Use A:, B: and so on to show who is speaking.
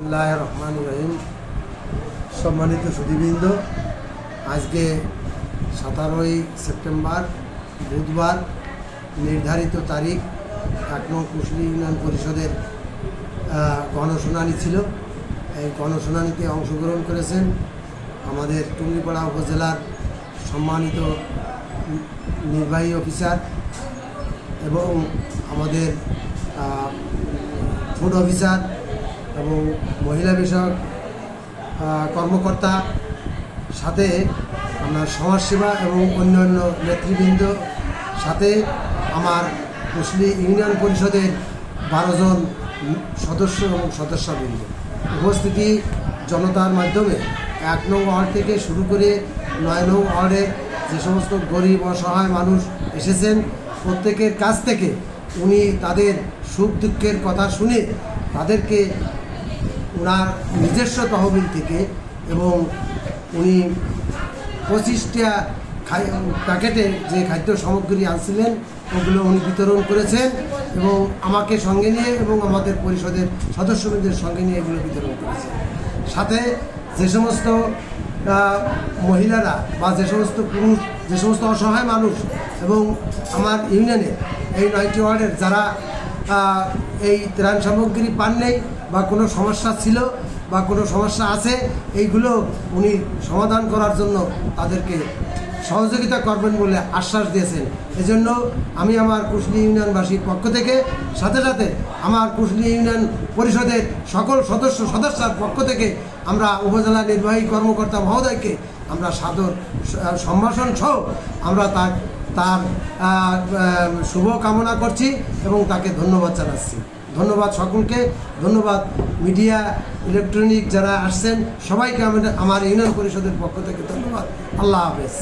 A: রহিম। সম্মানিত সুধীবৃন্দ, আজকে 17ই সেপ্টেম্বর বুধবার নির্ধারিত তারিখ 1 নং কুশলী ইউনিয়ন পরিষদের গণশুনানি ছিল। এই গণশুনানিতে অংশগ্রহণ করেছেন আমাদের টুঙ্গিপাড়া উপজেলার সম্মানিত নির্বাহী অফিসার এবং আমাদের ফুড অফিসার এবং মহিলা বিষয়ক কর্মকর্তা, সাথে আমার সমাজসেবা এবং অন্যান্য নেতৃবৃন্দ, সাথে আমার কুশলী ইউনিয়ন পরিষদের 12 জন সদস্য এবং সদস্যবৃন্দ উপস্থিতি জনতার মাধ্যমে 1 নং ওয়ার্ড থেকে শুরু করে 9 নং ওয়ার্ডের যে সমস্ত গরিব অসহায় মানুষ এসেছেন, প্রত্যেকের কাছ থেকে উনি তাদের সুখ দুঃখের কথা শুনে তাদেরকে ওনার নিজস্ব তহবিল থেকে এবং উনি 25টা প্যাকেটে যে খাদ্য সামগ্রী আনছিলেন ওগুলো উনি বিতরণ করেছেন এবং আমাকে সঙ্গে নিয়ে এবং আমাদের পরিষদের সদস্যদের সঙ্গে নিয়ে এগুলো বিতরণ করেছেন। সাথে যে সমস্ত মহিলারা বা যে সমস্ত পুরুষ, যে সমস্ত অসহায় মানুষ এবং আমার ইউনিয়নে এই 9টি ওয়ার্ডের যারা এই ত্রাণ সামগ্রী পান নেই বা কোনো সমস্যা ছিল বা কোনো সমস্যা আছে, এইগুলো উনি সমাধান করার জন্য তাদেরকে সহযোগিতা করবেন বলে আশ্বাস দিয়েছেন। এজন্য আমি আমার কুশলী ইউনিয়নবাসীর পক্ষ থেকে, সাথে সাথে আমার কুশলী ইউনিয়ন পরিষদের সকল সদস্যার পক্ষ থেকে আমরা উপজেলা নির্বাহী কর্মকর্তা মহোদয়কে আমরা সাদর সম্ভাষণ সহ আমরা তার শুভ কামনা করছি এবং তাকে ধন্যবাদ জানাচ্ছি। ধন্যবাদ সকলকে, ধন্যবাদ মিডিয়া, ইলেকট্রনিক যারা আসছেন সবাইকে আমার ইউনিয়ন পরিষদের পক্ষ থেকে ধন্যবাদ। আল্লাহ হাফেজ।